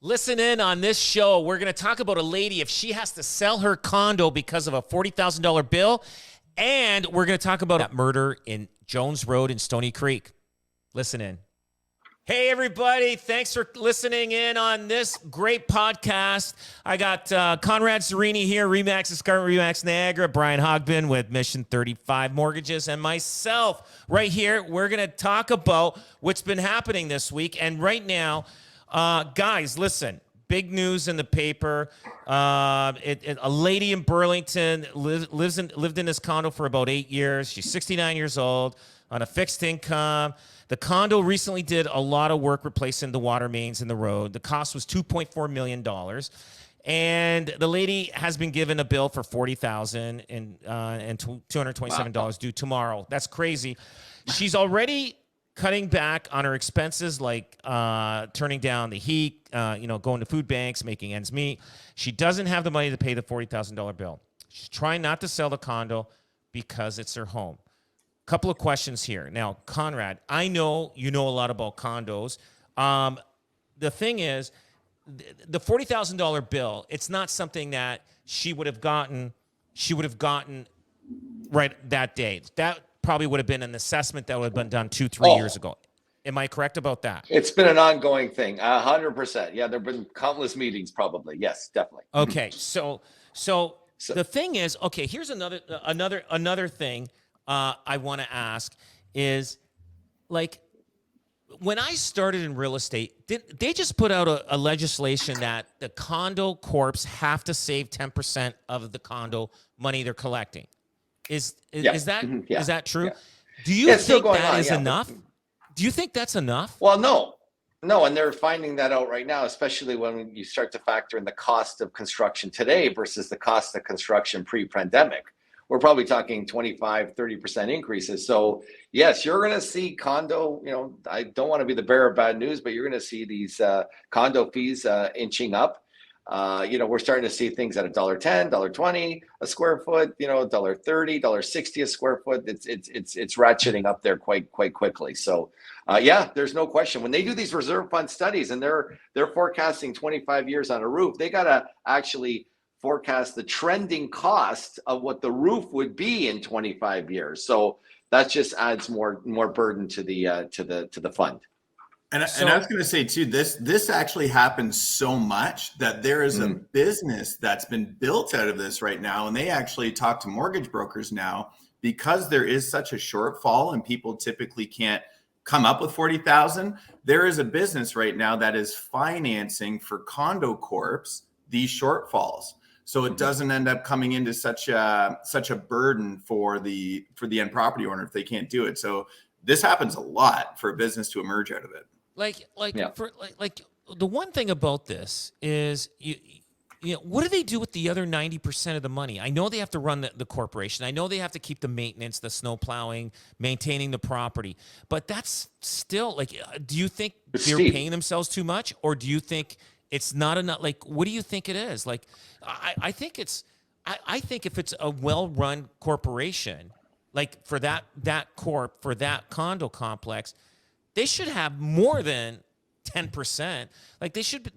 Listen in on this show. We're going to talk about a lady if she has to sell her condo because of a $40,000 bill. And we're going to talk about that murder in Jones Road in Stony Creek. Listen in. Hey, everybody. Thanks for listening in on this great podcast. I got Conrad Serini here, REMAX, Escarpment REMAX Niagara, Brian Hogbin with Mission 35 Mortgages, and myself right here. We're going to talk about what's been happening this week. And right now, guys, listen, big news in the paper. A lady in Burlington lived in this condo for about 8 years. She's 69 years old on a fixed income. The condo recently did a lot of work replacing the water mains in the road. The cost was $2.4 million. And the lady has been given a bill for $40,000 and $227 due tomorrow. That's crazy. She's already cutting back on her expenses, like turning down the heat, going to food banks, making ends meet. She doesn't have the money to pay the $40,000 bill. She's trying not to sell the condo because it's her home. Couple of questions here. Now, Conrad, I know you know a lot about condos. The thing is, the $40,000 bill, it's not something that she would have gotten right that day. That probably would have been an assessment that would have been done 2-3 years ago. Am I correct about that? It's been an ongoing thing, 100%. Yeah, there have been countless meetings, probably. Yes, definitely. Okay, so the thing is, okay, here's another thing I want to ask is, like, when I started in real estate, they just put out a legislation that the condo corps have to save 10% of the condo money they're collecting. Is that true? Yeah. Do you think that is enough? Do you think that's enough? Well, no, and they're finding that out right now, especially when you start to factor in the cost of construction today versus the cost of construction pre-pandemic. We're probably talking 25-30% increases. So yes, you're going to see condo, I don't want to be the bearer of bad news, but you're going to see these condo fees inching up. We're starting to see things at $1.10, $1.20 a square foot, $1.30, $1.60 a square foot. It's ratcheting up there quite quickly. So there's no question. When they do these reserve fund studies and they're forecasting 25 years on a roof, they got to actually forecast the trending cost of what the roof would be in 25 years. So that just adds more burden to the fund. And I was going to say too, this actually happens so much that there is a business that's been built out of this right now. And they actually talk to mortgage brokers now because there is such a shortfall and people typically can't come up with 40,000. There is a business right now that is financing for condo corps these shortfalls. So it doesn't end up coming into such a burden for the end property owner if they can't do it. So this happens a lot for a business to emerge out of it. The one thing about this is what do they do with the other 90% of the money? I know they have to run the corporation. I know they have to keep the maintenance, the snow plowing, maintaining the property. But that's still do you think they're paying themselves too much, or do you think it's not enough? What do you think it is? I think if it's a well-run corporation, for that corp, for that condo complex, they should have more than 10%. They should,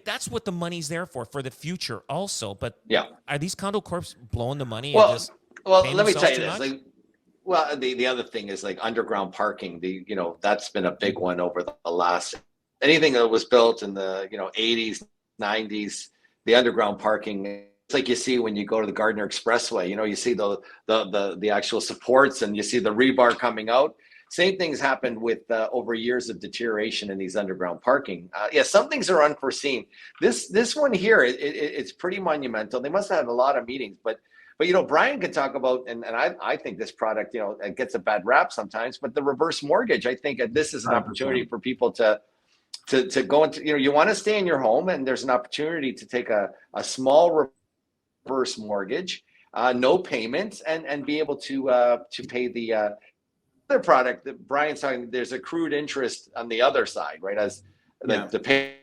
that's what the money's there for the future also. But are these condo corps blowing the money? Well, let me tell you this. The other thing is underground parking. That's been a big one over the last. Anything that was built in the 80s, 90s, the underground parking, it's like you see when you go to the Gardner Expressway. You see the actual supports and you see the rebar coming out. Same things happened with over years of deterioration in these underground parking. Some things are unforeseen. This one here, it's pretty monumental. They must have had a lot of meetings, but Brian could talk about, and I think this product, it gets a bad rap sometimes, but the reverse mortgage, I think this is an opportunity for people to go into, you want to stay in your home, and there's an opportunity to take a small reverse mortgage, no payments, and be able to pay the other product that Brian's talking. There's accrued interest on the other side, right? As the pay,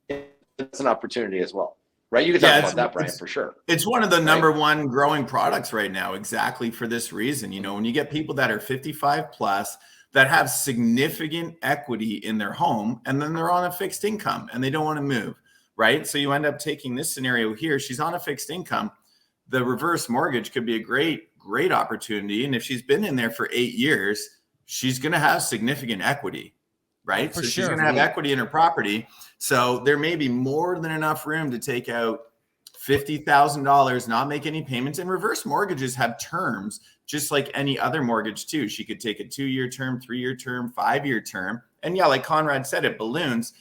it's an opportunity as well, right? You can talk about that, Brian, for sure. It's one of the number one growing products right now, exactly for this reason. When you get people that are 55 plus, that have significant equity in their home, and then they're on a fixed income and they don't want to move, right? So you end up taking this scenario here. She's on a fixed income. The reverse mortgage could be a great opportunity. And if she's been in there for 8 years, she's going to have significant equity, right? So she's going to have equity in her property. So there may be more than enough room to take out $50,000, not make any payments. And reverse mortgages have terms just like any other mortgage too. She could take a 2-year term, 3-year term, 5-year term. And yeah, like Conrad said, it balloons.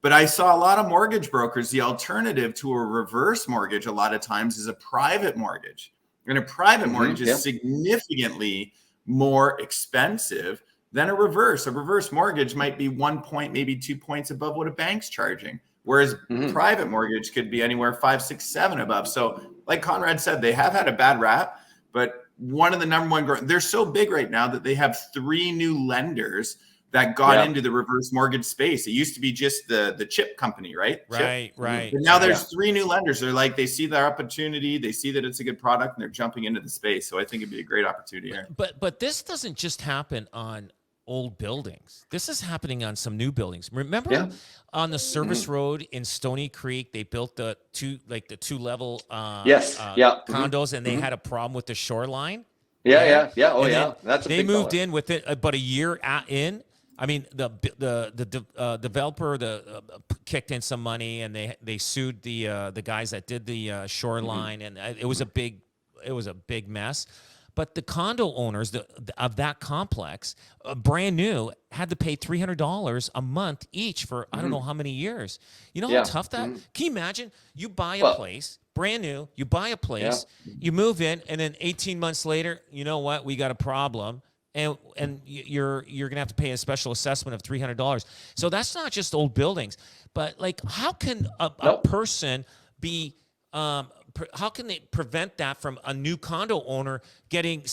But I saw a lot of mortgage brokers, the alternative to a reverse mortgage a lot of times is a private mortgage. And a private mortgage is significantly more expensive than a reverse. A reverse mortgage might be 1 point, maybe 2 points above what a bank's charging. Whereas private mortgage could be anywhere 5, 6, 7 above. So like Conrad said, they have had a bad rap, but one of the number one, they're so big right now that they have 3 new lenders that got into the reverse mortgage space. It used to be just the chip company, right? Right. But now there's 3 new lenders. They're like, they see their opportunity, they see that it's a good product, and they're jumping into the space. So I think it'd be a great opportunity here. But this doesn't just happen on old buildings. This is happening on some new buildings. Remember on the service road in Stony Creek, they built the 2-level condos, and they had a problem with the shoreline. That's a they big moved dollar. in with it about a year in. I mean, the developer kicked in some money, and they sued the guys that did the shoreline, and it was a big mess. But the condo owners of that complex, brand new, had to pay $300 a month each for I don't know how many years. You know how tough that? Can you imagine? You buy a place, brand new. You buy a place, you move in, and then 18 months later, you know what? We got a problem. And you're gonna have to pay a special assessment of $300. So that's not just old buildings, but like, how can a person be? How can they prevent that from a new condo owner getting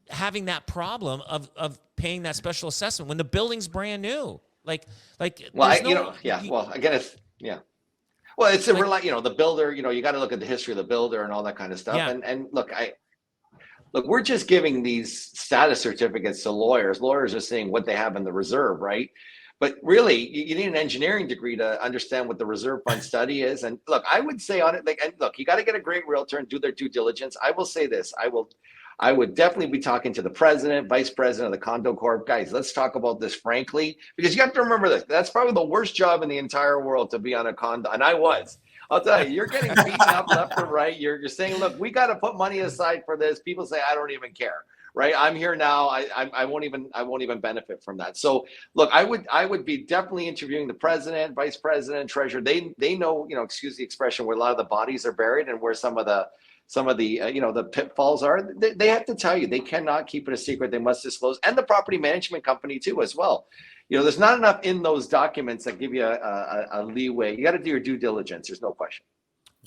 having that problem of paying that special assessment when the building's brand new? Well, again, it's Well, it's the builder. You got to look at the history of the builder and all that kind of stuff. Yeah. And look, we're just giving these status certificates to lawyers. Lawyers are saying what they have in the reserve, right? But really, you need an engineering degree to understand what the reserve fund study is. And look, I would say on it, you got to get a great realtor and do their due diligence. I will say this: I would definitely be talking to the president, vice president of the Condo Corp. Guys, let's talk about this frankly, because you have to remember this. That's probably the worst job in the entire world, to be on a condo. And I was. I'll tell you, you're getting beaten up left and right. You're saying, look, we got to put money aside for this. People say, I don't even care. Right. I'm here now. I won't even benefit from that. So look, I would be definitely interviewing the president, vice president, treasurer. They know, excuse the expression, where a lot of the bodies are buried and where some of the the pitfalls are. They have to tell you. They cannot keep it a secret. They must disclose, and the property management company too as well. There's not enough in those documents that give you a leeway. You got to do your due diligence. There's no question.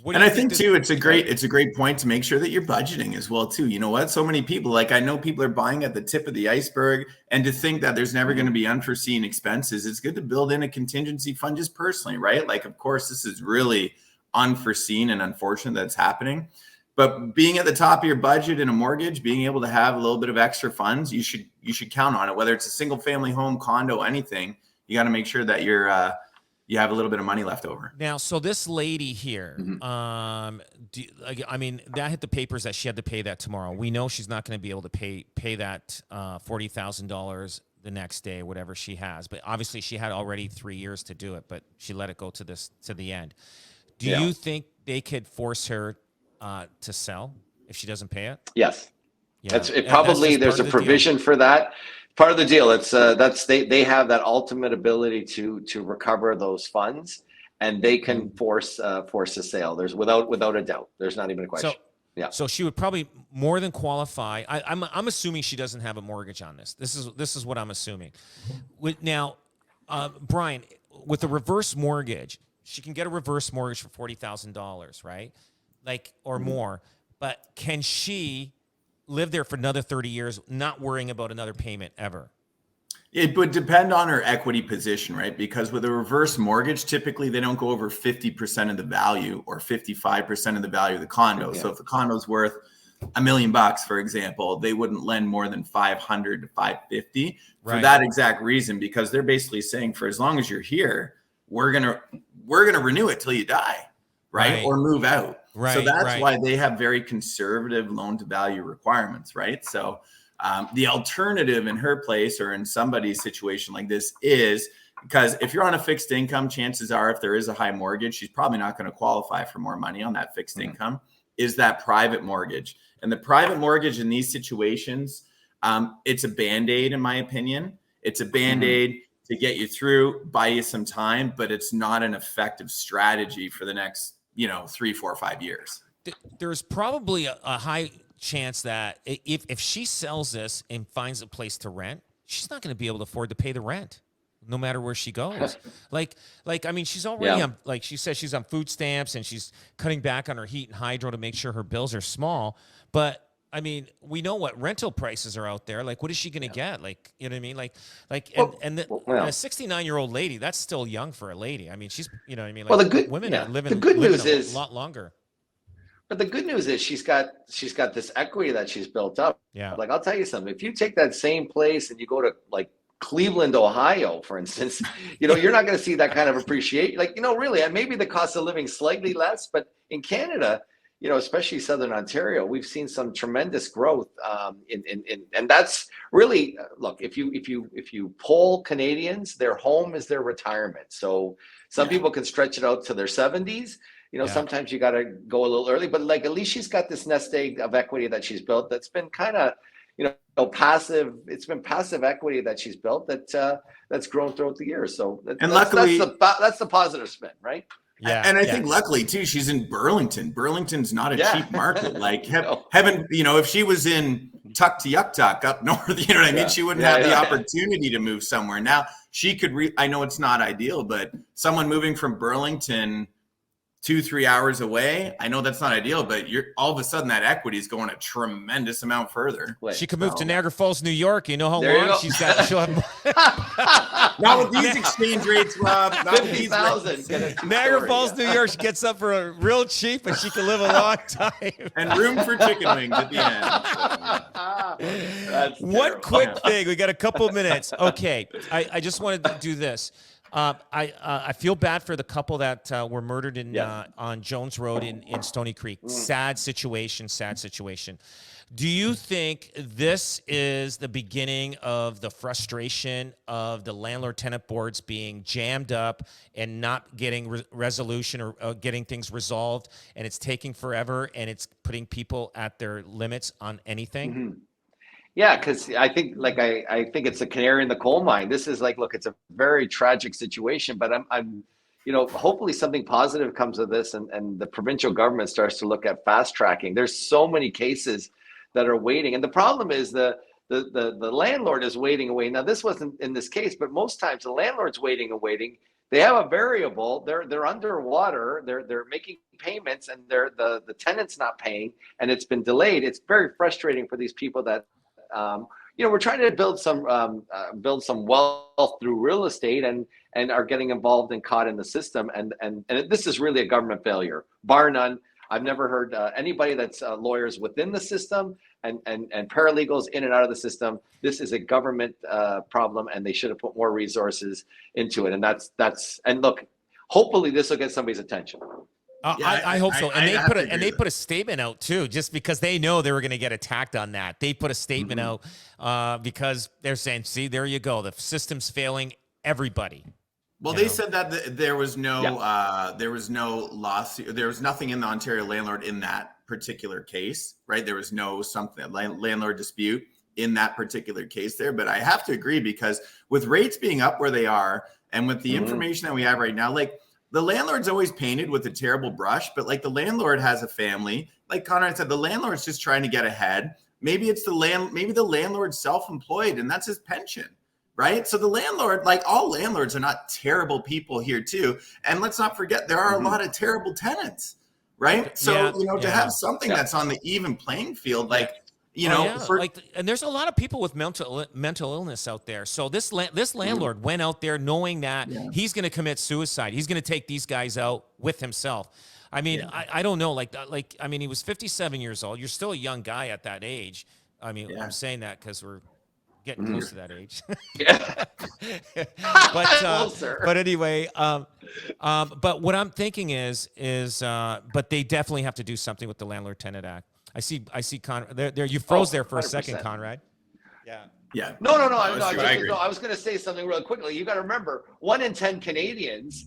And I think too, it's a great point to make sure that you're budgeting as well too. You know what? So many people, I know people are buying at the tip of the iceberg, and to think that there's never going to be unforeseen expenses, it's good to build in a contingency fund just personally, right? Of course, this is really unforeseen and unfortunate that's happening. But being at the top of your budget in a mortgage, being able to have a little bit of extra funds, you should count on it. Whether it's a single family home, condo, anything, you got to make sure that you have a little bit of money left over. Now, so this lady here, that hit the papers that she had to pay that tomorrow. We know she's not going to be able to pay that $40,000 the next day, whatever she has. But obviously, she had already 3 years to do it, but she let it go to the end. Do you think they could force her to sell if she doesn't pay it? Yes. Yeah. There's a provision for that. Part of the deal. It's they have that ultimate ability to recover those funds, and they can force a sale. There's without a doubt. There's not even a question. So she would probably more than qualify. I'm assuming she doesn't have a mortgage on this. This is what I'm assuming. Brian, with a reverse mortgage, she can get a reverse mortgage for $40,000, right? Or more. But can she live there for another 30 years, not worrying about another payment ever? It would depend on her equity position, right? Because with a reverse mortgage, typically they don't go over 50% of the value or 55% of the value of the condo. Yeah. So if the condo's worth $1 million, for example, they wouldn't lend more than 500 to 550 for Right. that exact reason, because they're basically saying, for as long as you're here, we're gonna renew it till you die, right? Or move out. Right. So that's why they have very conservative loan to value requirements, right? So the alternative in her place or in somebody's situation like this is, because if you're on a fixed income, chances are if there is a high mortgage, she's probably not going to qualify for more money on that fixed income, is that private mortgage. And the private mortgage in these situations, it's a Band-Aid, in my opinion. It's a Band-Aid to get you through, buy you some time, but it's not an effective strategy for the next, 3, 4, 5 years. There's probably a high chance that if she sells this and finds a place to rent, she's not going to be able to afford to pay the rent, no matter where she goes. I mean, she's already on, like she says, she's on food stamps and she's cutting back on her heat and hydro to make sure her bills are small. But I mean, we know what rental prices are out there. Like, what is she going to get? Like, you know what I mean? And a 69-year-old lady, that's still young for a lady. I mean, she's, you know what I mean? Like, well, the good women are living, the good news is a lot longer. But the good news is she's got this equity that she's built up. Yeah. Like, I'll tell you something. If you take that same place and you go to like Cleveland, Ohio, for instance, you're not going to see that kind of appreciation. Like, really, and maybe the cost of living slightly less, but in Canada, especially Southern Ontario, we've seen some tremendous growth and that's really, look, if you poll Canadians, their home is their retirement. So some people can stretch it out to their 70s. Sometimes you got to go a little early, but like, at least she's got this nest egg of equity that she's built. That's been kind of, passive. It's been passive equity that she's built that's grown throughout the years. So luckily, that's the positive spin, right? Yeah, and I think luckily too, she's in Burlington. Burlington's not a cheap market. Like heaven, if she was in Tuktoyaktuk up north, you know what I mean? She wouldn't have the opportunity to move somewhere. Now she could. I know it's not ideal, but someone moving from Burlington 2-3 hours away, I know that's not ideal, but you're all of a sudden that equity is going a tremendous amount further. She could move to Niagara Falls, New York. You know how long she's got? She'll have not with these exchange rates, Rob. Not 50,000. Niagara Falls, New York. She gets up for a real cheap, and she can live a long time. And room for chicken wings at the end. That's one quick thing. We got a couple minutes. Okay, I just wanted to do this. I feel bad for the couple that were murdered on Jones Road in Stony Creek. Sad situation. Do you think this is the beginning of the frustration of the landlord-tenant boards being jammed up and not getting resolution or getting things resolved, and it's taking forever, and it's putting people at their limits on anything? Mm-hmm. Yeah, because I think I think it's a canary in the coal mine. This is like, look, it's a very tragic situation, but I'm hopefully something positive comes of this, and the provincial government starts to look at fast tracking. There's so many cases that are waiting, and the problem is the landlord is waiting and waiting. Now, this wasn't in this case, but most times the landlord's waiting and waiting. They have a variable. They're underwater. They're making payments, and the tenant's not paying, and it's been delayed. It's very frustrating for these people that. We're trying to build some wealth through real estate and are getting involved and caught in the system. And this is really a government failure, bar none. I've never heard anybody that's lawyers within the system and paralegals in and out of the system. This is a government problem, and they should have put more resources into it. And and look, hopefully this will get somebody's attention. I hope so. And they put a statement out too, just because they know they were going to get attacked on that. They put a statement out because they're saying, see, there you go. The system's failing everybody. Well, they said that there was no lawsuit. There was nothing in the Ontario landlord in that particular case, right? There was no landlord dispute in that particular case there. But I have to agree, because with rates being up where they are, and with the information that we have right now, like, the landlord's always painted with a terrible brush, but like, the landlord has a family. Like Conrad said, the landlord's just trying to get ahead. Maybe it's maybe the landlord's self-employed and that's his pension, right? So the landlord, like, all landlords are not terrible people here too. And let's not forget, there are a lot of terrible tenants, right? So, to have something that's on the even playing field, like, and there's a lot of people with mental illness out there. So this landlord went out there knowing that he's going to commit suicide. He's going to take these guys out with himself. I mean, I don't know. Like, I mean, he was 57 years old. You're still a young guy at that age. I mean, I'm saying that because we're getting close to that age. Yeah. But anyway, but what I'm thinking is, but they definitely have to do something with the Landlord Tenant Act. I see, Conrad. There, you froze there for 100%. A second, Conrad. Yeah. Yeah. No. I was going to say something real quickly. You got to remember, 1 in 10 Canadians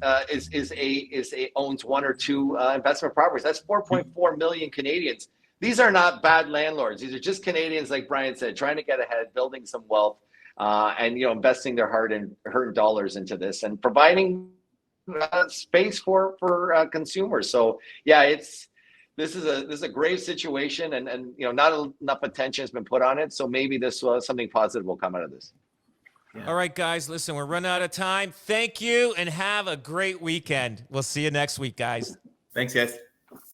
owns 1 or 2 investment properties. That's 4.4 million Canadians. These are not bad landlords. These are just Canadians, like Brian said, trying to get ahead, building some wealth, and investing their hard-earned dollars into this and providing space for consumers. So yeah, this is a grave situation, and not enough attention has been put on it. So maybe something positive will come out of this. Yeah. All right, guys, listen, we're running out of time. Thank you, and have a great weekend. We'll see you next week, guys. Thanks, guys.